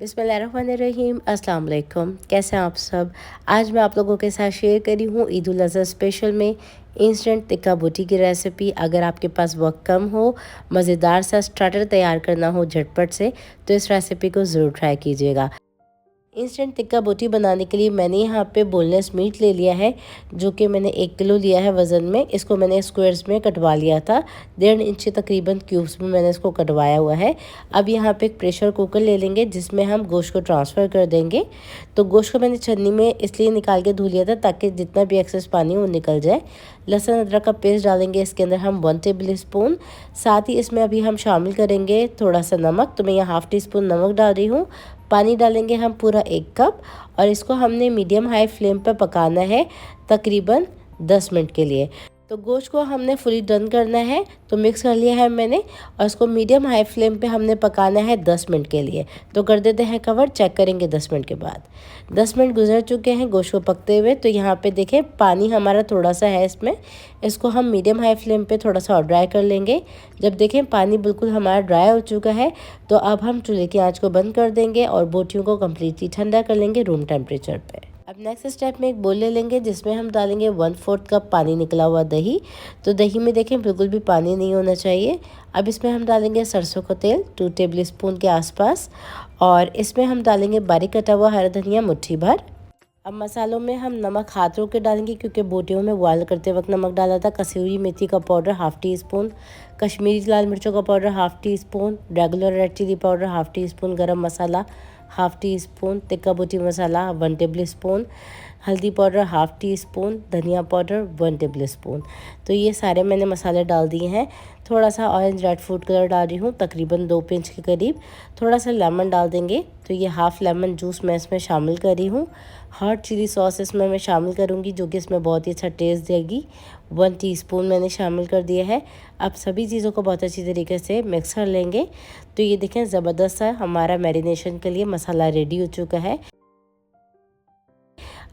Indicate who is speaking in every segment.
Speaker 1: बिस्मिल्लाहिर्रहमानिर्रहीम। अस्सलाम वालेकुम। कैसे हैं आप सब। आज मैं आप लोगों के साथ शेयर करी हूँ ईद उल अज़हा स्पेशल में इंस्टेंट टिक्का बोटी की रेसिपी। अगर आपके पास वक्त कम हो, मज़ेदार सा स्टार्टर तैयार करना हो झटपट से, तो इस रेसिपी को ज़रूर ट्राई कीजिएगा। इंस्टेंट टिक्का बोटी बनाने के लिए मैंने यहाँ पे बोनलेस मीट ले लिया है, जो कि मैंने 1 किलो लिया है वज़न में। इसको मैंने स्क्वायर्स में कटवा लिया था, 1.5 इंच तकरीबन क्यूब्स में मैंने इसको कटवाया हुआ है। अब यहाँ पे एक प्रेशर कुकर ले लेंगे जिसमें हम गोश्त को ट्रांसफ़र कर देंगे। तो गोश्त को मैंने छन्नी में इसलिए निकाल के धो लिया था ताकि जितना भी एक्सेस पानी वो निकल जाए। लहसुन अदरक का पेस्ट डालेंगे इसके अंदर हम 1 टेबल स्पून। साथ ही इसमें अभी हम शामिल करेंगे थोड़ा सा नमक, तो मैं यहाँ हाफ़ टी स्पून नमक डाल रही हूँ। पानी डालेंगे हम पूरा 1 कप और इसको हमने मीडियम हाई फ्लेम पर पकाना है तकरीबन 10 मिनट के लिए। तो गोश्त को हमने फुली डन करना है, तो मिक्स कर लिया है मैंने और इसको मीडियम हाई फ्लेम पे हमने पकाना है 10 मिनट के लिए। तो कर देते हैं कवर, चेक करेंगे 10 मिनट के बाद। 10 मिनट गुजर चुके हैं गोश्त को पकते हुए। तो यहाँ पे देखें पानी हमारा थोड़ा सा है इसमें। इसको हम मीडियम हाई फ्लेम पे थोड़ा सा और ड्राई कर लेंगे। जब देखें पानी बिल्कुल हमारा ड्राई हो चुका है, तो अब हम चूल्हे की आंच को बंद कर देंगे और बोटियों को कम्प्लीटली ठंडा कर लेंगे रूम टेम्परेचर पे। अब नेक्स्ट स्टेप में एक बोल ले लेंगे जिसमें हम डालेंगे 1/4 कप पानी निकला हुआ दही। तो दही में देखें बिल्कुल भी पानी नहीं होना चाहिए। अब इसमें हम डालेंगे सरसों का तेल 2 टेबल स्पून के आसपास और इसमें हम डालेंगे बारीक कटा हुआ हरा धनिया मुट्ठी भर। अब मसालों में हम नमक हाथ रोक के डालेंगे क्योंकि बोटियों में बॉयल करते वक्त नमक डाला था। कसूरी मेथी का powder half teaspoon, Kashmiri लाल मिर्चों का powder half teaspoon, regular red chilli powder half teaspoon, garam masala half teaspoon, tikka boti masala 1 tablespoon, हल्दी पाउडर हाफ़ टी स्पून, धनिया पाउडर 1 टेबल स्पून। तो ये सारे मैंने मसाले डाल दिए हैं। थोड़ा सा ऑरेंज रेड फूड कलर डाल रही हूँ तकरीबन 2 पिंच के करीब। थोड़ा सा लेमन डाल देंगे, तो ये हाफ़ लेमन जूस मैं इसमें शामिल कर रही हूँ। हॉट चिली सॉस इसमें मैं शामिल करूँगी जो कि इसमें बहुत ही अच्छा टेस्ट देगी। 1 टीस्पून मैंने शामिल कर दिया है। अब सभी चीज़ों को बहुत अच्छी तरीके से मिक्स कर लेंगे। तो ये देखें ज़बरदस्त सा हमारा मैरिनेशन के लिए मसाला रेडी हो चुका है।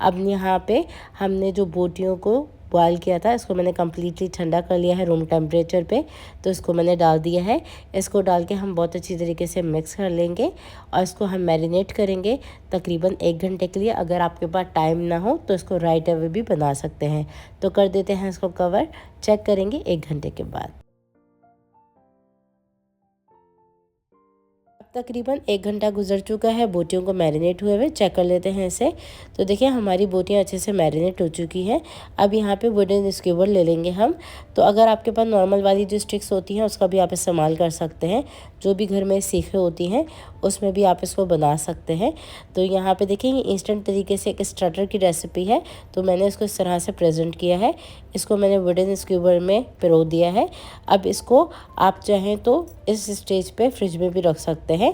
Speaker 1: अब यहाँ पे हमने जो बोटियों को बॉयल किया था इसको मैंने कम्प्लीटली ठंडा कर लिया है रूम टेम्परेचर पे। तो इसको मैंने डाल दिया है। इसको डाल के हम बहुत अच्छी तरीके से मिक्स कर लेंगे और इसको हम मैरिनेट करेंगे तकरीबन 1 घंटे के लिए। अगर आपके पास टाइम ना हो तो इसको राइट अवे भी बना सकते हैं। तो कर देते हैं इसको कवर, चेक करेंगे 1 घंटे के बाद। तकरीबन 1 घंटा गुजर चुका है बोटियों को मैरिनेट हुए हुए। चेक कर लेते हैं इसे। तो देखिए हमारी बोटियां अच्छे से मैरिनेट हो चुकी हैं। अब यहाँ पे वुडन स्क्यूबर ले लेंगे हम। तो अगर आपके पास नॉर्मल वाली जो स्टिक्स होती हैं उसका भी आप इस्तेमाल कर सकते हैं। जो भी घर में सीखे होती हैं उसमें भी आप इसको बना सकते हैं। तो यहाँ पे देखेंगे इंस्टेंट तरीके से एक स्टार्टर की रेसिपी है, तो मैंने इसको इस तरह से प्रेजेंट किया है। इसको मैंने वुडन स्क्यूबर में पिरो दिया है। अब इसको आप चाहें तो इस स्टेज पे फ्रिज में भी रख सकते हैं।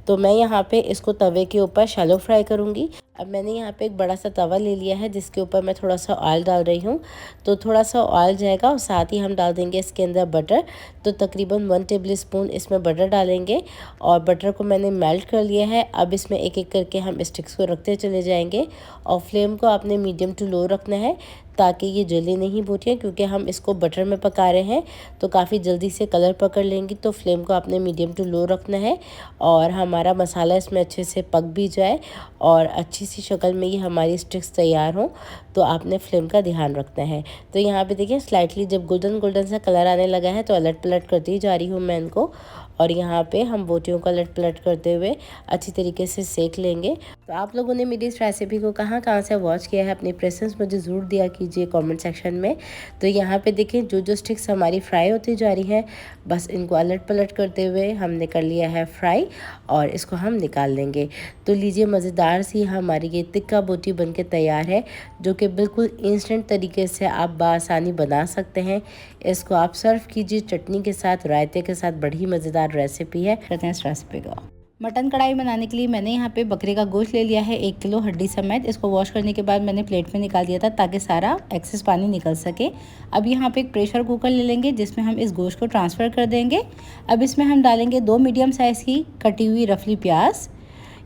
Speaker 1: तो मैं यहाँ पे इसको तवे के ऊपर शैलो फ्राई करूँगी। अब मैंने यहाँ पे एक बड़ा सा तवा ले लिया है जिसके ऊपर मैं थोड़ा सा ऑयल डाल रही हूँ। तो थोड़ा सा ऑयल जाएगा और साथ ही हम डाल देंगे इसके अंदर बटर। तो तकरीबन 1 टेबल स्पून इसमें बटर डालेंगे और बटर को मैंने मेल्ट कर लिया है। अब इसमें एक एक करके हम स्टिक्स को रखते चले जाएंगे और फ्लेम को आपने मीडियम टू लो रखना है ताकि ये जले नहीं बोटियाँ, क्योंकि हम इसको बटर में पका रहे हैं तो काफ़ी जल्दी से कलर पकड़ लेंगी। तो फ्लेम को आपने मीडियम टू लो रखना है और हमारा मसाला इसमें अच्छे से पक भी जाए और अच्छी सी शक्ल में ये हमारी स्टिक्स तैयार हों। तो आपने फ्लेम का ध्यान रखना है। तो यहाँ पे देखिए स्लाइटली जब गोल्डन गोल्डन सा कलर आने लगा है तो अलट पलट करती जा रही हूँ मैं इनको। और यहाँ पे हम बोटियों को अलट पलट करते हुए अच्छी तरीके से सेक लेंगे। तो आप लोगों ने मेरी इस रेसिपी को कहाँ कहाँ से वॉच किया है, अपनी प्रेफरेंस मुझे ज़रूर दिया कीजिए कमेंट सेक्शन में। तो यहाँ पे देखें जो जो स्टिक्स हमारी फ्राई होती जा रही हैं, बस इनको अलट पलट करते हुए हमने कर लिया है फ्राई और इसको हम निकाल लेंगे। तो लीजिए मज़ेदार सी हमारी ये टिक्का बोटी बन के तैयार है, जो कि बिल्कुल इंस्टेंट तरीके से आप बआसानी बना सकते हैं। इसको आप सर्व कीजिए चटनी के साथ, रायते के साथ। बड़ी मज़ेदार रेसिपी है। करते हैं इस रेसिपी को। मटन कढ़ाई बनाने के लिए मैंने यहाँ पे बकरे का गोश्त ले लिया है 1 किलो हड्डी समेत। इसको वॉश करने के बाद मैंने प्लेट में निकाल दिया था ताकि सारा एक्सेस पानी निकल सके। अब यहाँ पे एक प्रेशर कुकर ले लेंगे जिसमें हम इस गोश्त को ट्रांसफ़र कर देंगे। अब इसमें हम डालेंगे 2 मीडियम साइज़ की कटी हुई रफली प्याज।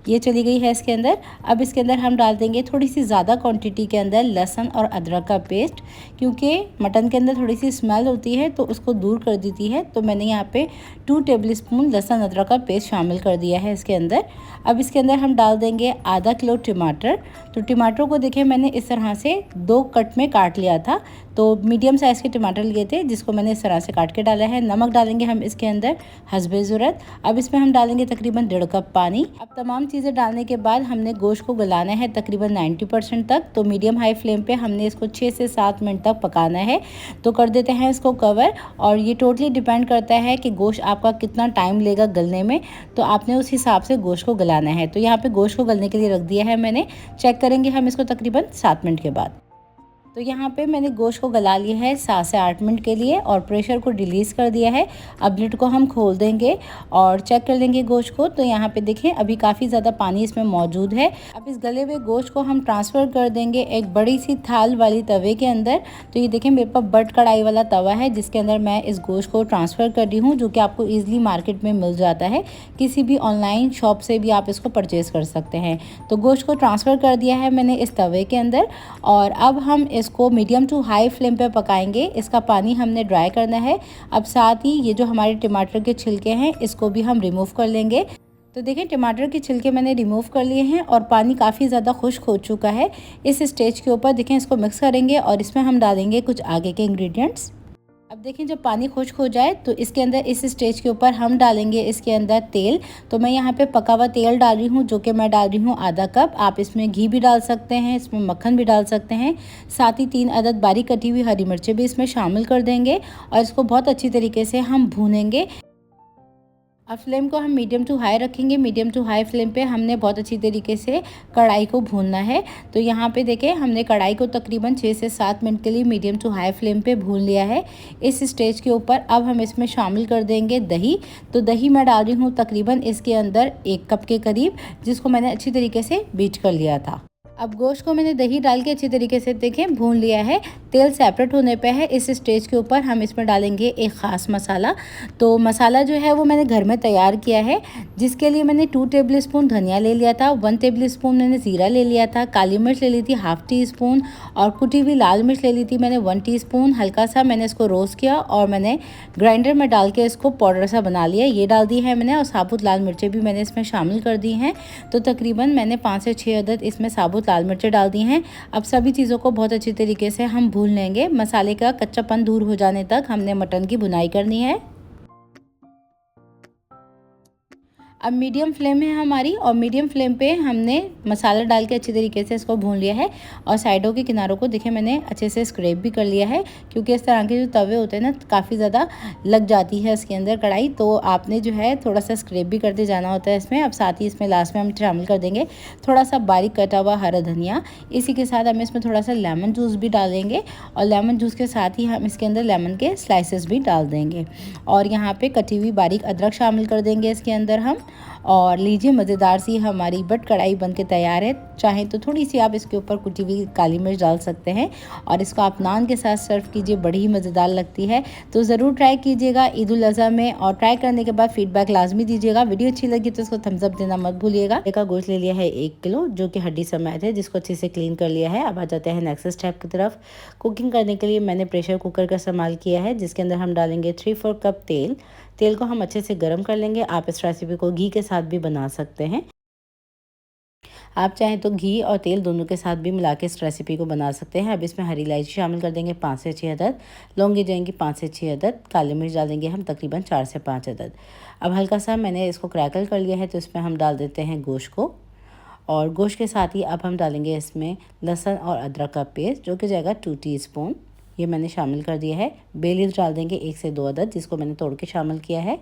Speaker 1: ये चली गई है इसके अंदर। अब इसके अंदर हम डाल देंगे थोड़ी सी ज़्यादा क्वांटिटी के अंदर लहसुन और अदरक का पेस्ट, क्योंकि मटन के अंदर थोड़ी सी स्मेल होती है तो उसको दूर कर देती है। तो मैंने यहाँ पे 2 टेबलस्पून लहसुन अदरक का पेस्ट शामिल कर दिया है इसके अंदर। अब इसके अंदर हम डाल देंगे आधा किलो टमाटर। तो टमाटरों को देखिए मैंने इस तरह से 2 कट में काट लिया था, तो मीडियम साइज़ के टमाटर लिए थे जिसको मैंने इस तरह से काट के डाला है। नमक डालेंगे हम इसके अंदर हस्बे ज़रूरत। अब इसमें हम डालेंगे तकरीबन 1.5 कप पानी। अब तमाम चीज़ें डालने के बाद हमने गोश्त को गलाना है तकरीबन 90% तक। तो मीडियम हाई फ्लेम पे हमने इसको 6 से 7 मिनट तक पकाना है। तो कर देते हैं इसको कवर, और ये टोटली डिपेंड करता है कि गोश्त आपका कितना टाइम लेगा गलने में, तो आपने उस हिसाब से गोश्त को गलाना है। तो यहाँ पे गोश्त को गलने के लिए रख दिया है मैंने। चेक करेंगे हम इसको तकरीबन 7 मिनट के बाद। तो यहाँ पे मैंने गोश्त को गला लिया है 7 से 8 मिनट के लिए और प्रेशर को रिलीज़ कर दिया है। अब लिड को हम खोल देंगे और चेक कर लेंगे गोश्त को। तो यहाँ पे देखें अभी काफ़ी ज़्यादा पानी इसमें मौजूद है। अब इस गले हुए गोश्त को हम ट्रांसफ़र कर देंगे एक बड़ी सी थाल वाली तवे के अंदर। तो ये देखें मेरे पास बट कढ़ाई वाला तवा है जिसके अंदर मैं इस गोश्त को ट्रांसफ़र कर रही हूँ, जो कि आपको ईज़िली मार्केट में मिल जाता है। किसी भी ऑनलाइन शॉप से भी आप इसको परचेज़ कर सकते हैं। तो गोश्त को ट्रांसफ़र कर दिया है मैंने इस तवे के अंदर, और अब हम इसको मीडियम टू हाई फ्लेम पे पकाएंगे। इसका पानी हमने ड्राई करना है। अब साथ ही ये जो हमारे टमाटर के छिलके हैं इसको भी हम रिमूव कर लेंगे। तो देखिए टमाटर के छिलके मैंने रिमूव कर लिए हैं और पानी काफ़ी ज़्यादा खुश्क हो चुका है। इस स्टेज के ऊपर देखें इसको मिक्स करेंगे और इसमें हम डालेंगे कुछ आगे के इंग्रेडिएंट्स। अब देखें जब पानी खुश्क हो जाए तो इसके अंदर इस स्टेज के ऊपर हम डालेंगे इसके अंदर तेल। तो मैं यहाँ पे पका हुआ तेल डाल रही हूँ, जो कि मैं डाल रही हूँ आधा कप। आप इसमें घी भी डाल सकते हैं, इसमें मक्खन भी डाल सकते हैं। साथ ही 3 अदद बारीक कटी हुई हरी मिर्चें भी इसमें शामिल कर देंगे और इसको बहुत अच्छी तरीके से हम भूनेंगे। अब फ्लेम को हम मीडियम टू हाई रखेंगे। मीडियम टू हाई फ्लेम पे हमने बहुत अच्छी तरीके से कढ़ाई को भूनना है। तो यहाँ पे देखें हमने कढ़ाई को तकरीबन 6 से 7 मिनट के लिए मीडियम टू हाई फ्लेम पे भून लिया है। इस स्टेज के ऊपर अब हम इसमें शामिल कर देंगे दही। तो दही मैं डाल रही हूँ तकरीबन इसके अंदर 1 कप के करीब, जिसको मैंने अच्छी तरीके से बीट कर लिया था। अब गोश्त को मैंने दही डाल के अच्छी तरीके से देखें भून लिया है। तेल सेपरेट होने पे है। इस स्टेज के ऊपर हम इसमें डालेंगे एक ख़ास मसाला। तो मसाला जो है वो मैंने घर में तैयार किया है, जिसके लिए मैंने 2 टेबलस्पून धनिया ले लिया था, 1 टेबलस्पून मैंने ज़ीरा ले लिया था, काली मिर्च ले ली थी ½ टीस्पून, और कुटी हुई लाल मिर्च ले ली थी मैंने 1 टीस्पून। हल्का सा मैंने इसको रोस्ट किया और मैंने ग्राइंडर में डाल के इसको पाउडर सा बना लिया। ये डाल दी है मैंने, और साबुत लाल मिर्चें भी मैंने इसमें शामिल कर दी हैं। तो तकरीबन मैंने 5 से 6 अदद इसमें साबुत लाल मिर्चें डाल दी हैं। अब सभी चीज़ों को बहुत अच्छी तरीके से हम भून लेंगे। मसाले का कच्चापन दूर हो जाने तक हमने मटन की भुनाई करनी है। अब मीडियम फ्लेम है हमारी, और मीडियम फ्लेम पे हमने मसाला डाल के अच्छी तरीके से इसको भून लिया है। और साइडों के किनारों को देखिए मैंने अच्छे से स्क्रैप भी कर लिया है, क्योंकि इस तरह के जो तवे होते हैं ना काफ़ी ज़्यादा लग जाती है इसके अंदर कढ़ाई, तो आपने जो है थोड़ा सा स्क्रैप भी करते जाना होता है इसमें। अब साथ ही इसमें लास्ट में हम शामिल कर देंगे थोड़ा सा बारीक कटा हुआ हरा धनिया। इसी के साथ हम इसमें थोड़ा सा लेमन जूस भी डालेंगे, और लेमन जूस के साथ ही हम इसके अंदर लेमन के स्लाइसेस भी डाल देंगे। और यहाँ पे कटी हुई बारीक अदरक शामिल कर देंगे इसके अंदर हम। और लीजिए मज़ेदार सी हमारी बट कढ़ाई बनके तैयार है। चाहें तो थोड़ी सी आप इसके ऊपर कुटी हुई काली मिर्च डाल सकते हैं, और इसको आप नान के साथ सर्व कीजिए, बड़ी ही मज़ेदार लगती है। तो ज़रूर ट्राई कीजिएगा ईद उल अज़हा में, और ट्राई करने के बाद फीडबैक लाजमी दीजिएगा। वीडियो अच्छी लगी तो इसको थम्स अप देना मत भूलिएगा। का गोश्त ले लिया है 1 किलो, जो कि हड्डी समेत है, जिसको अच्छे से क्लीन कर लिया है। अब आ जाते हैं नेक्स्ट स्टेप की तरफ। कुकिंग करने के लिए मैंने प्रेशर कुकर का इस्तेमाल किया है, जिसके अंदर हम डालेंगे 3-4 कप तेल। तेल को हम अच्छे से गर्म कर लेंगे। आप इस रेसिपी को घी के साथ भी बना सकते हैं। आप चाहें तो घी और तेल दोनों के साथ भी मिला के इस रेसिपी को बना सकते हैं। अब इसमें हरी इलायची शामिल कर देंगे 5 से 6 अदद, लौंगी जाएंगी 5 से 6 अदद, काली मिर्च डालेंगे हम तकरीबन 4 से 5 अदद। अब हल्का सा मैंने इसको क्रैकल कर लिया है, तो इसमें हम डाल देते हैं गोश्त को, और गोश्त के साथ ही अब हम डालेंगे इसमें लहसुन और अदरक का पेस्ट, जो कि जाएगा 2 टीस्पून। ये मैंने शामिल कर दिया है। बे लीव्स डाल देंगे 1 से 2 अदद, जिसको मैंने तोड़ के शामिल किया है।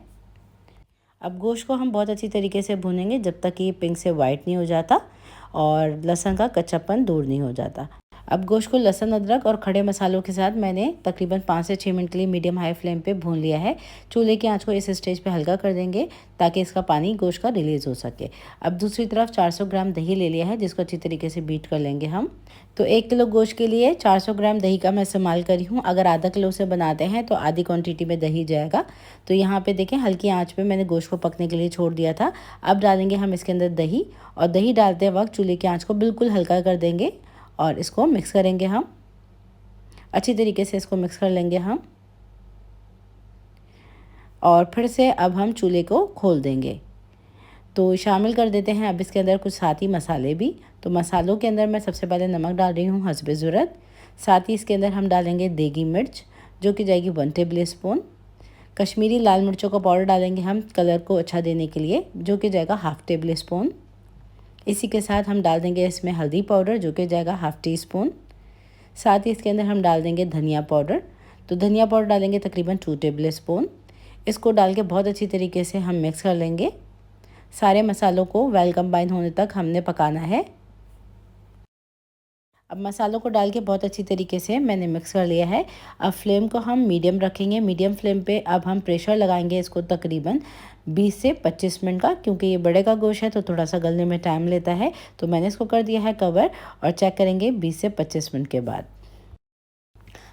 Speaker 1: अब गोश्त को हम बहुत अच्छी तरीके से भूनेंगे जब तक कि ये पिंक से वाइट नहीं हो जाता और लहसुन का कच्चापन दूर नहीं हो जाता। अब गोश्त को लहसुन अदरक और खड़े मसालों के साथ मैंने तकरीबन 5 से 6 मिनट के लिए मीडियम हाई फ्लेम पे भून लिया है। चूल्हे की आंच को इस स्टेज पे हल्का कर देंगे ताकि इसका पानी गोश्त का रिलीज़ हो सके। अब दूसरी तरफ 400 ग्राम दही ले लिया है जिसको अच्छी तरीके से बीट कर लेंगे हम। तो 1 किलो गोश्त के लिए 400 ग्राम दही का मैं इस्तेमाल करी हूँ। अगर आधा किलो से बनाते हैं तो आधी क्वान्टिटी में दही जाएगा। तो यहाँ पर देखें हल्की आँच पर मैंने गोश्त को पकने के लिए छोड़ दिया था। अब डालेंगे हम इसके अंदर दही, और दही डालते वक्त चूल्हे की आँच को बिल्कुल हल्का कर देंगे और इसको मिक्स करेंगे हम। अच्छी तरीके से इसको मिक्स कर लेंगे हम, और फिर से अब हम चूल्हे को खोल देंगे। तो शामिल कर देते हैं अब इसके अंदर कुछ साथ ही मसाले भी। तो मसालों के अंदर मैं सबसे पहले नमक डाल रही हूँ हस्बे ज़रूरत। साथ ही इसके अंदर हम डालेंगे देगी मिर्च जो कि जाएगी 1 टेबल स्पून। कश्मीरी लाल मिर्चों का पाउडर डालेंगे हम कलर को अच्छा देने के लिए, जो कि जाएगा 1/2 टेबल स्पून। इसी के साथ हम डाल देंगे इसमें हल्दी पाउडर जो कि जाएगा 1/2 टी स्पून। साथ ही इसके अंदर हम डाल देंगे धनिया पाउडर। तो धनिया पाउडर डालेंगे तकरीबन 2 टेबल स्पून। इसको डाल के बहुत अच्छी तरीके से हम मिक्स कर लेंगे। सारे मसालों को वेल कंबाइन होने तक हमने पकाना है। अब मसालों को डाल के बहुत अच्छी तरीके से मैंने मिक्स कर लिया है। अब फ्लेम को हम मीडियम रखेंगे। मीडियम फ्लेम पे अब हम प्रेशर लगाएंगे इसको तकरीबन 20 से 25 मिनट का, क्योंकि ये बड़े का गोश्त है तो थोड़ा सा गलने में टाइम लेता है। तो मैंने इसको कर दिया है कवर, और चेक करेंगे 20 से 25 मिनट के बाद।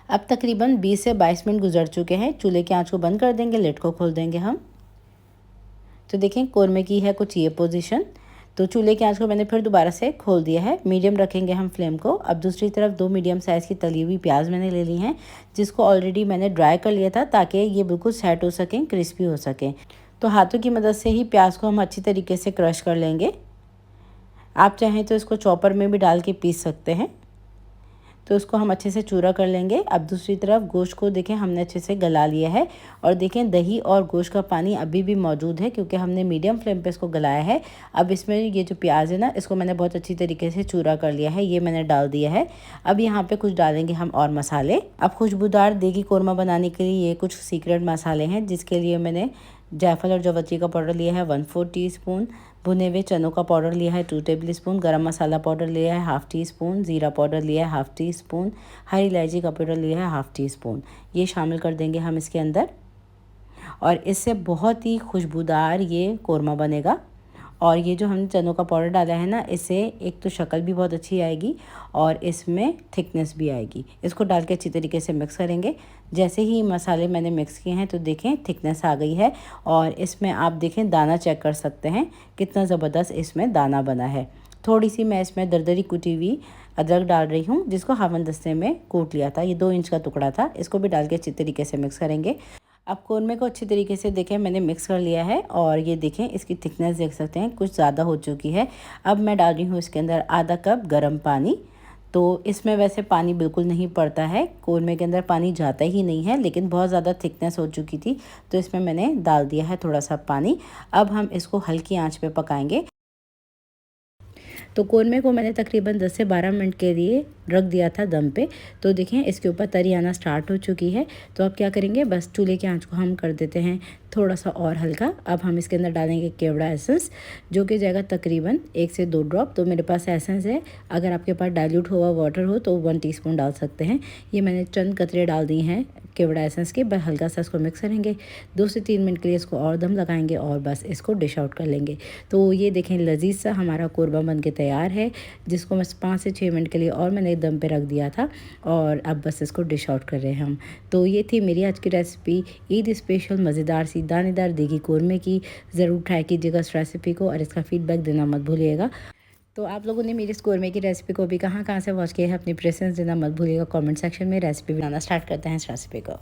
Speaker 1: अब तकरीबन 20 से 22 मिनट गुजर चुके हैं। चूल्हे की आँच को बंद कर देंगे, लिड को खोल देंगे हम। तो देखें कोरमे की है कुछ ये पोजीशन। तो चूल्हे की आंच को मैंने फिर दोबारा से खोल दिया है। मीडियम रखेंगे हम फ्लेम को। अब दूसरी तरफ 2 मीडियम साइज़ की तली हुई प्याज मैंने ले ली हैं, जिसको ऑलरेडी मैंने ड्राई कर लिया था ताकि ये बिल्कुल सेट हो सकें, क्रिस्पी हो सकें। तो हाथों की मदद से ही प्याज को हम अच्छी तरीके से क्रश कर लेंगे। आप चाहें तो इसको चॉपर में भी डाल के पीस सकते हैं। तो इसको हम अच्छे से चूरा कर लेंगे। अब दूसरी तरफ गोश्त को देखें हमने अच्छे से गला लिया है, और देखें दही और गोश्त का पानी अभी भी मौजूद है क्योंकि हमने मीडियम फ्लेम पे इसको गलाया है। अब इसमें ये जो प्याज है ना, इसको मैंने बहुत अच्छी तरीके से चूरा कर लिया है, ये मैंने डाल दिया है। अब यहाँ पे कुछ डालेंगे हम और मसाले। अब खुशबूदार देगी कोरमा बनाने के लिए ये कुछ सीक्रेट मसाले हैं, जिसके लिए मैंने जायफल और जवत्री का पाउडर लिया है 1/4 टीस्पून, भुने हुए चनों का पाउडर लिया है 2 टेबल स्पून, गरम मसाला पाउडर लिया है 1/2 टी स्पून, ज़ीरा पाउडर लिया है 1/2 टी स्पून, हरी इलायची का पाउडर लिया है 1/2 टी स्पून। ये शामिल कर देंगे हम इसके अंदर, और इससे बहुत ही खुशबूदार ये कोरमा बनेगा। और ये जो हमने चनों का पाउडर डाला है ना, इससे एक तो शक्ल भी बहुत अच्छी आएगी और इसमें थिकनेस भी आएगी। इसको डाल के अच्छी तरीके से मिक्स करेंगे। जैसे ही मसाले मैंने मिक्स किए हैं तो देखें थिकनेस आ गई है, और इसमें आप देखें दाना चेक कर सकते हैं कितना ज़बरदस्त इसमें दाना बना है। थोड़ी सी मैं इसमें दरदरी कुटी हुई अदरक डाल रही हूँ, जिसको हावन दस्ते में कूट लिया था। ये 2 इंच का टुकड़ा था। इसको भी डाल के अच्छी तरीके से मिक्स करेंगे। अब कोरमे को अच्छी तरीके से देखें मैंने मिक्स कर लिया है, और ये देखें इसकी थिकनेस देख सकते हैं कुछ ज़्यादा हो चुकी है। अब मैं डाल रही हूँ इसके अंदर आधा कप गर्म पानी। तो इसमें वैसे पानी बिल्कुल नहीं पड़ता है, कोरमे के अंदर पानी जाता ही नहीं है, लेकिन बहुत ज़्यादा थिकनेस हो चुकी थी तो इसमें मैंने डाल दिया है थोड़ा सा पानी। अब हम इसको हल्की आंच पे पकाएंगे। तो कोरमे को मैंने तकरीबन 10 से 12 मिनट के लिए रख दिया था दम पे। तो देखें इसके ऊपर तरी आना स्टार्ट हो चुकी है। तो अब क्या करेंगे, बस चूल्हे की आंच को हम कर देते हैं थोड़ा सा और हल्का। अब हम इसके अंदर डालेंगे केवड़ा एसेंस, जो कि जाएगा तकरीबन 1 से 2 ड्रॉप। तो मेरे पास एसेंस है, अगर आपके पास डाइल्यूट हुआ वाटर हो तो 1 टीस्पून डाल सकते हैं। ये मैंने चंद कतरे डाल दी हैं केवड़ा एसेंस के। बस हल्का सा इसको मिक्स करेंगे, 2 से 3 मिनट के लिए इसको और दम लगाएंगे, और बस इसको डिश आउट कर लेंगे। तो ये देखें लजीज सा हमारा कोरमा बन के तैयार है, जिसको मैं 5 से 6 मिनट के लिए और मैंने दम पे रख दिया था, और अब बस इसको डिश आउट कर रहे हैं हम। तो ये थी मेरी आज की रेसिपी, ईद स्पेशल मज़ेदार सी दानेदार देगी कोरमे की। ज़रूर ट्राई कीजिएगा इस रेसिपी को, और इसका फीडबैक देना मत भूलिएगा। तो आप लोगों ने मेरी इस कोरमे की रेसिपी को भी कहाँ से वॉच किया है, अपनी प्रेफरेंस देना मत भूलिएगा कमेंट सेक्शन में। रेसिपी बनाना स्टार्ट करते हैं इस रेसिपी को।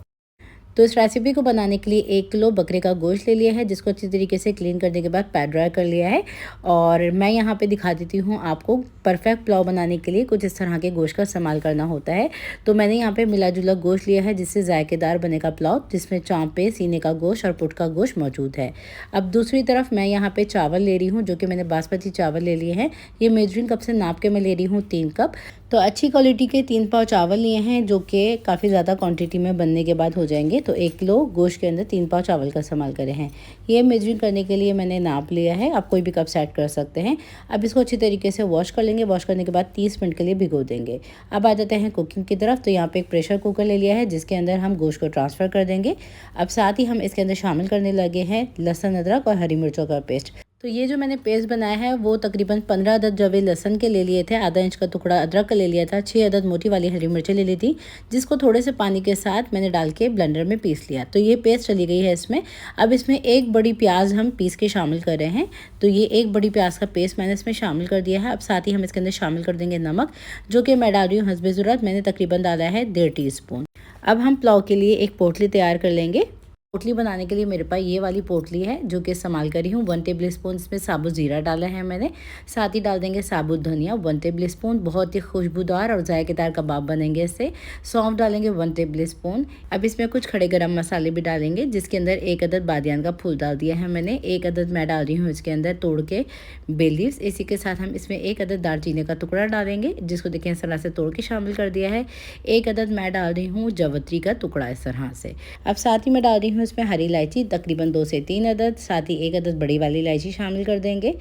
Speaker 1: तो इस रेसिपी को बनाने के लिए 1 किलो बकरे का गोश्त ले लिया है, जिसको अच्छी तरीके से क्लीन करने के बाद पैड ड्राई कर लिया है। और मैं यहाँ पे दिखा देती हूँ आपको, परफेक्ट पुलाव बनाने के लिए कुछ इस तरह के गोश्त का इस्तेमाल करना होता है। तो मैंने यहाँ पे मिला जुला गोश्त लिया है, जिससे जायकेदार बनेगा पुलाव, जिसमें चाँपे, सीने का गोश्त और पुट का गोश्त मौजूद है। अब दूसरी तरफ मैं यहाँ पे चावल ले रही हूँ, जो कि मैंने बासमती चावल ले लिए हैं। ये मेजरिंग कप से नाप के मैं ले रही हूँ 3 कप। तो अच्छी क्वालिटी के 3 पाव चावल लिए हैं, जो कि काफ़ी ज़्यादा क्वांटिटी में बनने के बाद हो जाएंगे। तो 1 किलो गोश्त के अंदर 3 पाव चावल का इस्तेमाल करे हैं। ये मेजरिंग करने के लिए मैंने नाप लिया है, आप कोई भी कप सेट कर सकते हैं। अब इसको अच्छी तरीके से वॉश कर लेंगे। वॉश करने के बाद 30 मिनट के लिए भिगो देंगे। अब आ जाते हैं कुकिंग की तरफ। तो यहाँ पे एक प्रेशर कुकर ले लिया है जिसके अंदर हम गोश्त को ट्रांसफ़र कर देंगे। अब साथ ही हम इसके अंदर शामिल करने लगे हैं लहसुन, अदरक और हरी मिर्चों का पेस्ट। तो ये जो मैंने पेस्ट बनाया है वो तकरीबन 15 अदद जवे लहसन के ले लिए थे, आधा इंच का टुकड़ा अदरक का ले लिया था, 6 अदद मोटी वाली हरी मिर्चें ले ली थी, जिसको थोड़े से पानी के साथ मैंने डाल के ब्लेंडर में पीस लिया। तो ये पेस्ट चली गई है इसमें। अब इसमें एक बड़ी प्याज हम पीस के शामिल कर रहे हैं। तो ये एक बड़ी प्याज का पेस्ट मैंने इसमें शामिल कर दिया है। अब साथ ही हम इसके अंदर शामिल कर देंगे नमक, जो कि मैं डाल रही हूँ हस्बे ज़रूरत। मैंने तकरीबन डाला है 1.5 टीस्पून। अब हम पुलाव के लिए एक पोटली तैयार कर लेंगे। पोटली बनाने के लिए मेरे पास ये वाली पोटली है जो कि इस्तेमाल करी हूँ। 1 टेबल स्पून इसमें साबुत ज़ीरा डाला है मैंने। साथ ही डाल देंगे साबुत धनिया 1 टेबल स्पून। बहुत ही खुशबूदार और जायकेदार कबाब बनेंगे इससे। सौंफ डालेंगे 1 टेबल स्पून। अब इसमें कुछ खड़े गरम मसाले भी डालेंगे, जिसके अंदर 1 अदद बादियान का फूल डाल दिया है मैंने। 1 अदद मैं डाल रही हूँ इसके अंदर तोड़ के बे लीव्स। इसी के साथ हम इसमें 1 अदद दालचीनी का टुकड़ा डालेंगे, जिसको देखें इस तरह से तोड़ के शामिल कर दिया है। 1 अदद मैं डाल रही हूँ जावित्री का टुकड़ा इस तरह से। अब साथ ही मैं डाल रही हूँ इसमें हरी इलायची तकरीबन 2 से 3 अदद। साथ ही 1 अदद बड़ी वाली इलायची शामिल कर देंगे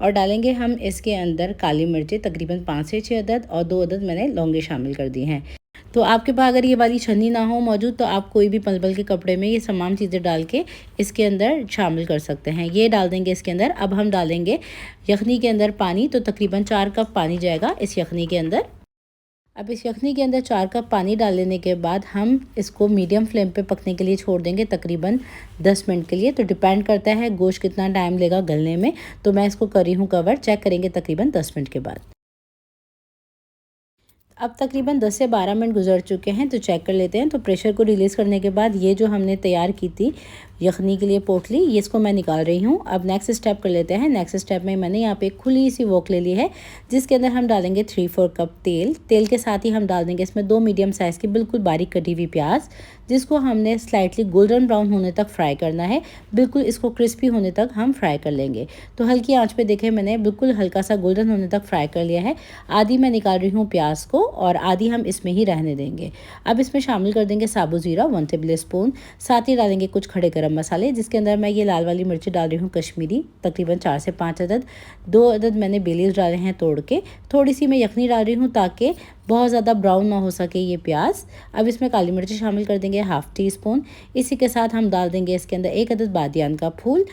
Speaker 1: और डालेंगे हम इसके अंदर काली मिर्चें तकरीबन 5 से 6 अदद और 2 अदद मैंने लौंगे शामिल कर दी हैं। तो आपके पास अगर ये वाली छन्नी ना हो मौजूद तो आप कोई भी पलपल के कपड़े में ये तमाम चीज़ें डाल के इसके अंदर शामिल कर सकते हैं। ये डाल देंगे इसके अंदर। अब हम डालेंगे यखनी के अंदर पानी। तो तकरीबन 4 कप पानी जाएगा इस यखनी के अंदर। अब इस यखनी के अंदर 4 कप पानी डाल लेने के बाद हम इसको मीडियम फ्लेम पे पकने के लिए छोड़ देंगे तकरीबन 10 मिनट के लिए। तो डिपेंड करता है गोश्त कितना टाइम लेगा गलने में। तो मैं इसको करी हूँ कवर, चेक करेंगे तकरीबन 10 मिनट के बाद। अब तकरीबन 10 से 12 मिनट गुजर चुके हैं, तो चेक कर लेते हैं। तो प्रेशर को रिलीज़ करने के बाद ये जो हमने तैयार की थी यखनी के लिए पोटली, ये इसको मैं निकाल रही हूँ। अब नेक्स्ट स्टेप कर लेते हैं। नेक्स्ट स्टेप में मैंने यहाँ पे एक खुली सी वोक ले ली है, जिसके अंदर हम डालेंगे 3-4 कप तेल। तेल के साथ ही हम डाल देंगे इसमें 2 मीडियम साइज़ की बिल्कुल बारीक कटी हुई प्याज, जिसको हमने स्लाइटली गोल्डन ब्राउन होने तक फ्राई करना है। बिल्कुल इसको क्रिस्पी होने तक हम फ्राई कर लेंगे। तो हल्की आंच पे देखें मैंने बिल्कुल हल्का सा गोल्डन होने तक फ्राई कर लिया है। आधी मैं निकाल रही हूँ प्याज को और आधी हम इसमें ही रहने देंगे। अब इसमें शामिल कर देंगे साबुत ज़ीरा 1 टेबल स्पून। साथ ही डालेंगे कुछ खड़े गरम मसाले, जिसके अंदर मैं ये लाल वाली मिर्ची डाल रही हूँ कश्मीरी तकरीबन 4 से 5 अदद। 2 अदद मैंने बे लीव्स डाले हैं तोड़ के। थोड़ी सी मैं यखनी डाल रही हूँ ताकि बहुत ज़्यादा ब्राउन ना हो सके ये प्याज। अब इसमें काली मिर्ची शामिल कर देंगे 1/2 टीस्पून। इसी के साथ हम डाल देंगे इसके अंदर 1 अदद बादियान का फूल।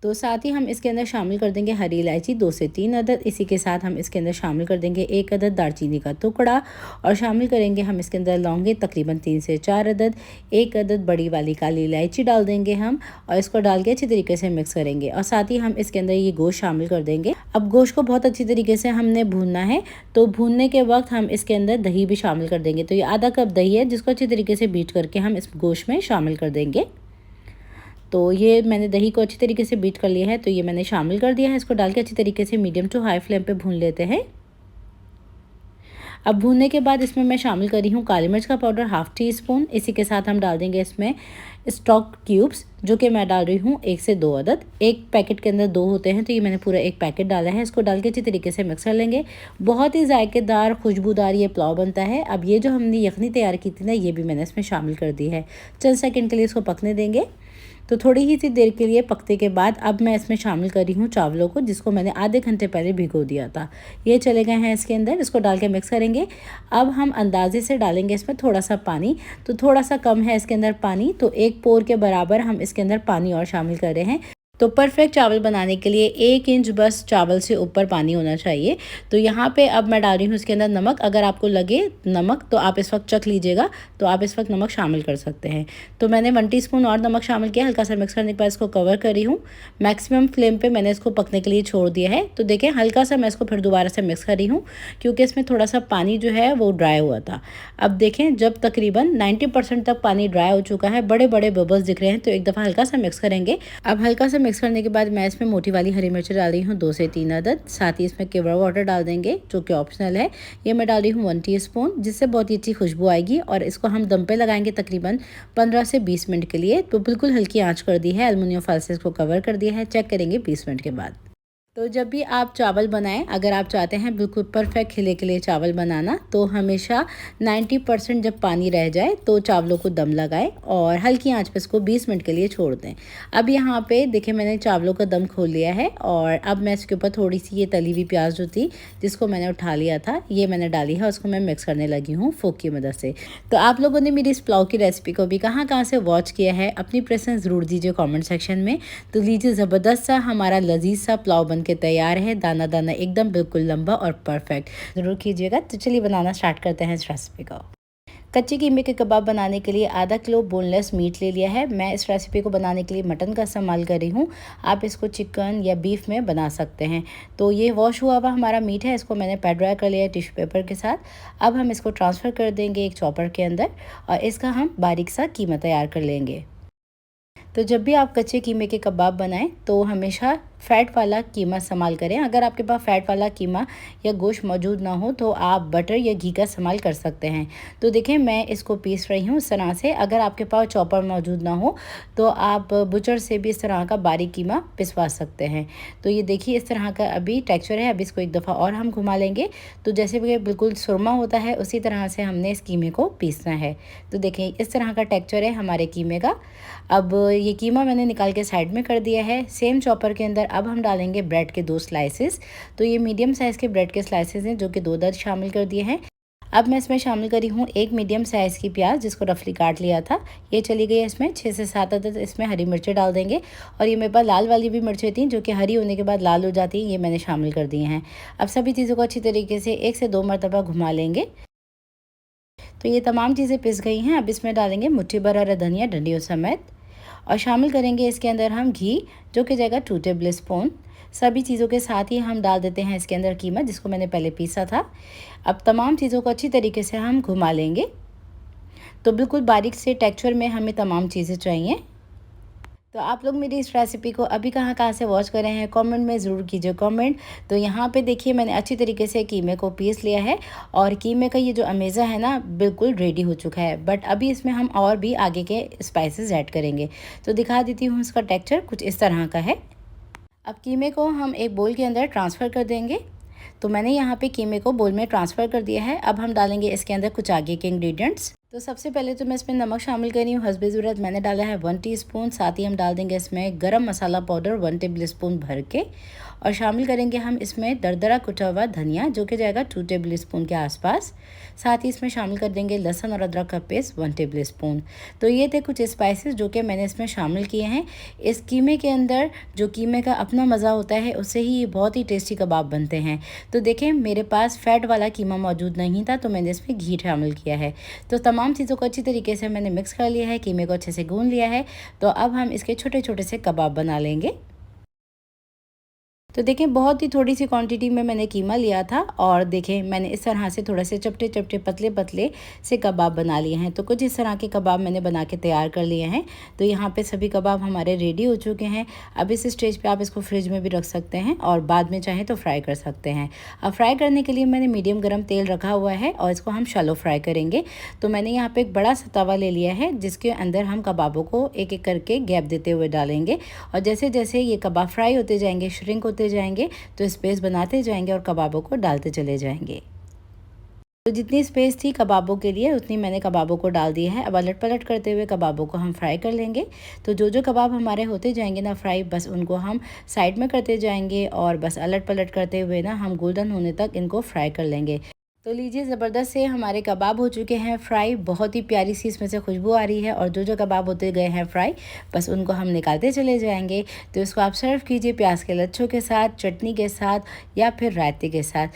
Speaker 1: तो साथ ही हम इसके अंदर शामिल कर देंगे हरी इलायची 2 से 3 अदद। इसी के साथ हम इसके अंदर शामिल कर देंगे 1 अदद दालचीनी का टुकड़ा और शामिल करेंगे हम इसके अंदर लौंगे तकरीबन 3 से 4 अदद। 1 अदद बड़ी वाली काली इलायची डाल देंगे हम और इसको डाल के अच्छी तरीके से मिक्स करेंगे। और साथ ही हम इसके अंदर ये गोश्त शामिल कर देंगे। अब गोश्त को बहुत अच्छी तरीके से हमने भूनना है। तो भूनने के वक्त हम इसके अंदर दही भी शामिल कर देंगे। तो ये आधा कप दही है, जिसको अच्छी तरीके से बीट करके हम इस गोश्त में शामिल कर देंगे। तो ये मैंने दही को अच्छी तरीके से बीट कर लिया है, तो ये मैंने शामिल कर दिया है। इसको डाल के अच्छी तरीके से मीडियम टू हाई फ्लेम पे भून लेते हैं। अब भूनने के बाद इसमें मैं शामिल कर रही हूँ काली मिर्च का पाउडर 1/2 टीस्पून। इसी के साथ हम डाल देंगे इसमें स्टॉक क्यूब्स, जो कि मैं डाल रही हूँ 1 से 2 अदद। एक पैकेट के अंदर 2 होते हैं, तो ये मैंने पूरा एक पैकेट डाला है। इसको डाल के अच्छी तरीके से मिक्स कर लेंगे। बहुत ही जायकेदार खुशबूदार ये पुलाव बनता है। अब ये जो हमने यखनी तैयार की थी ना, ये भी मैंने इसमें शामिल कर दी है। चंद सेकंड के लिए इसको पकने देंगे। तो थोड़ी ही सी देर के लिए पकने के बाद अब मैं इसमें शामिल कर रही हूँ चावलों को, जिसको मैंने आधे घंटे पहले भिगो दिया था। ये चले गए हैं इसके अंदर। इसको डाल के मिक्स करेंगे। अब हम अंदाजे से डालेंगे इसमें थोड़ा सा पानी। तो थोड़ा सा कम है इसके अंदर पानी, तो 1 पोर के बराबर हम इसके अंदर पानी और शामिल कर रहे हैं। तो परफेक्ट चावल बनाने के लिए 1 इंच बस चावल से ऊपर पानी होना चाहिए। तो यहाँ पे अब मैं डाल रही हूँ इसके अंदर नमक। अगर आपको लगे नमक तो आप इस वक्त चख लीजिएगा, तो आप इस वक्त नमक शामिल कर सकते हैं। तो मैंने 1 टीस्पून और नमक शामिल किया। हल्का सा मिक्स करने के बाद इसको कवर कर रही हूँ। मैक्सिमम फ्लेम पे मैंने इसको पकने के लिए छोड़ दिया है। तो देखें हल्का सा मैं इसको फिर दोबारा से मिक्स कर रही हूँ, क्योंकि इसमें थोड़ा सा पानी जो है वो ड्राई हुआ था। अब देखें जब तकरीबन 90% तक पानी ड्राई हो चुका है, बड़े बड़े बबल्स दिख रहे हैं, तो एक दफ़ा हल्का सा मिक्स करेंगे। अब हल्का सा मिक्स करने के बाद मैं इसमें मोटी वाली हरी मिर्च डाल रही हूँ 2 से 3 अदद। साथ ही इसमें केवड़ा वाटर डाल देंगे, जो कि ऑप्शनल है। ये मैं डाल रही हूँ 1 टीस्पून, जिससे बहुत ही अच्छी खुशबू आएगी। और इसको हम दम पे लगाएंगे तकरीबन 15 से 20 मिनट के लिए। तो बिल्कुल हल्की आंच कर दी है, एल्युमिनियम फॉइल से इसको कवर कर दिया है। चेक करेंगे 20 मिनट के बाद।
Speaker 2: तो जब भी आप चावल बनाएं, अगर आप चाहते हैं बिल्कुल परफेक्ट खिले खिले चावल बनाना, तो हमेशा 90% जब पानी रह जाए तो चावलों को दम लगाएं और हल्की आंच पे इसको 20 मिनट के लिए छोड़ दें। अब यहाँ पे देखिए मैंने चावलों का दम खोल लिया है और अब मैं इसके ऊपर थोड़ी सी ये तली हुई प्याज जो थी जिसको मैंने उठा लिया था, ये मैंने डाली है, उसको मैं मिक्स करने लगी हूँ फोक की मदद से। तो आप लोगों ने मेरी इस पुलाव की रेसिपी को भी कहाँ कहाँ से वॉच किया है, अपनी प्रेफरेंस ज़रूर दीजिए कमेंट सेक्शन में। तो लीजिए, ज़बरदस्त सा हमारा लजीज सा पुलाव बन के तैयार है, दाना दाना एकदम बिल्कुल लंबा और परफेक्ट। ज़रूर कीजिएगा। तो चलिए बनाना स्टार्ट करते हैं इस रेसिपी को। कच्चे कीमे के कबाब बनाने के लिए आधा किलो बोनलेस मीट ले लिया है। मैं इस रेसिपी को बनाने के लिए मटन का इस्तेमाल कर रही हूँ, आप इसको चिकन या बीफ में बना सकते हैं। तो ये वॉश हुआ हुआ हमारा मीट है, इसको मैंने पैड ड्राई कर लिया है टिश्यू पेपर के साथ। अब हम इसको ट्रांसफ़र कर देंगे एक चॉपर के अंदर और इसका हम बारीक सा कीमा तैयार कर लेंगे। तो जब भी आप कच्चे कीमे के कबाब बनाएं तो हमेशा फ़ैट वाला कीमा इस्तेमाल करें। अगर आपके पास फ़ैट वाला कीमा या गोश्त मौजूद ना हो तो आप बटर या घी का इस्तेमाल कर सकते हैं। तो देखिए मैं इसको पीस रही हूँ इस तरह से। अगर आपके पास चॉपर मौजूद ना हो तो आप बुचर से भी इस तरह का बारीक कीमा पिसवा सकते हैं। तो ये देखिए इस तरह का अभी टेक्सचर है। अब इसको एक दफ़ा और हम घुमा लेंगे। तो जैसे भी बिल्कुल सुरमा होता है उसी तरह से हमने इस कीमे को पीसना है। तो देखिए इस तरह का टेक्सचर है हमारे कीमे का। अब ये कीमा मैंने निकाल के साइड में कर दिया है। सेम चॉपर के अंदर अब हम डालेंगे ब्रेड के 2 स्लाइसेस। तो ये मीडियम साइज़ के ब्रेड के स्लाइसेस हैं जो कि 2 दर्ज शामिल कर दिए हैं। अब मैं इसमें शामिल करी हूँ एक मीडियम साइज़ की प्याज जिसको रफली काट लिया था, ये चली गई है इसमें। 6 से 7 अदद इसमें हरी मिर्चें डाल देंगे और ये मेरे पास लाल वाली भी मिर्चें थी जो कि हरी होने के बाद लाल हो जाती हैं, ये मैंने शामिल कर दिए हैं। अब सभी चीज़ों को अच्छी तरीके से 1 से 2 मरतबा घुमा लेंगे। तो ये तमाम चीज़ें पिस गई हैं। अब इसमें डालेंगे मुट्ठी भर हरा धनिया डंडियों समेत और शामिल करेंगे इसके अंदर हम घी जो कि जाएगा 2 टेबल स्पून। सभी चीज़ों के साथ ही हम डाल देते हैं इसके अंदर कीमा जिसको मैंने पहले पीसा था। अब तमाम चीज़ों को अच्छी तरीके से हम घुमा लेंगे। तो बिल्कुल बारीक से टेक्सचर में हमें तमाम चीज़ें चाहिए। तो आप लोग मेरी इस रेसिपी को अभी कहाँ कहाँ से वॉच कर रहे हैं कमेंट में ज़रूर कीजिए कमेंट। तो यहाँ पे देखिए मैंने अच्छी तरीके से कीमे को पीस लिया है और कीमे का ये जो अमेज़ा है ना बिल्कुल रेडी हो चुका है। बट अभी इसमें हम और भी आगे के स्पाइसेस ऐड करेंगे। तो दिखा देती हूँ इसका टेक्सचर कुछ इस तरह का है। अब कीमे को हम एक बोल के अंदर ट्रांसफ़र कर देंगे। तो मैंने यहाँ पे कीमे को बोल में ट्रांसफ़र कर दिया है। अब हम डालेंगे इसके अंदर कुछ आगे के इंग्रेडिएंट्स। तो सबसे पहले तो मैं इसमें नमक शामिल कर रही हूँ हस्बे ज़रूरत। मैंने डाला है 1 टीस्पून। साथ ही हम डाल देंगे इसमें गरम मसाला पाउडर 1 टेबल स्पून भर के और शामिल करेंगे हम इसमें दरदरा कुटा हुआ धनिया जो कि जाएगा 2 टेबल स्पून के आसपास। साथ ही इसमें शामिल कर देंगे लहसुन और अदरक का पेस्ट 1 टेबल स्पून। तो ये थे कुछ स्पाइसेस जो कि मैंने इसमें शामिल किए हैं। इस कीमे के अंदर जो कीमे का अपना मज़ा होता है उससे ही ये बहुत ही टेस्टी कबाब बनते हैं। तो देखें मेरे पास फ़ैट वाला कीमा मौजूद नहीं था तो मैंने इसमें घी शामिल किया है। तो तमाम चीज़ों को अच्छी तरीके से मैंने मिक्स कर लिया है, कीमे को अच्छे से गूंद लिया है। तो अब हम इसके छोटे छोटे से कबाब बना लेंगे। तो देखें बहुत ही थोड़ी सी क्वांटिटी में मैंने कीमा लिया था और देखें मैंने इस तरह से थोड़े से चपटे चपटे पतले पतले से कबाब बना लिए हैं। तो कुछ इस तरह के कबाब मैंने बना के तैयार कर लिए हैं। तो यहाँ पे सभी कबाब हमारे रेडी हो चुके हैं। अब इस स्टेज पे आप इसको फ्रिज में भी रख सकते हैं और बाद में चाहें तो फ्राई कर सकते हैं। अब फ्राई करने के लिए मैंने मीडियम गर्म तेल रखा हुआ है और इसको हम शैलो फ्राई करेंगे। तो मैंने यहाँ पर एक बड़ा सा तवा ले लिया है जिसके अंदर हम कबाबों को एक एक करके गैप देते हुए डालेंगे और जैसे जैसे ये कबाब फ्राई होते जाएंगे, श्रिंक होते जाएंगे, तो स्पेस बनाते जाएंगे और कबाबों को डालते चले जाएंगे। तो जितनी स्पेस थी कबाबों के लिए उतनी मैंने कबाबों को डाल दिया है। अब अलट पलट करते हुए कबाबों को हम फ्राई कर लेंगे। तो जो जो कबाब हमारे होते जाएंगे ना फ्राई, बस उनको हम साइड में करते जाएंगे और बस अलट पलट करते हुए ना हम गोल्डन होने तक इनको फ्राई कर लेंगे। तो लीजिए ज़बरदस्त से हमारे कबाब हो चुके हैं फ्राई। बहुत ही प्यारी सी इसमें से खुशबू आ रही है और जो जो कबाब होते गए हैं फ्राई बस उनको हम निकालते चले जाएंगे। तो इसको आप सर्व कीजिए प्याज के लच्छों के साथ, चटनी के साथ या फिर रायते के साथ।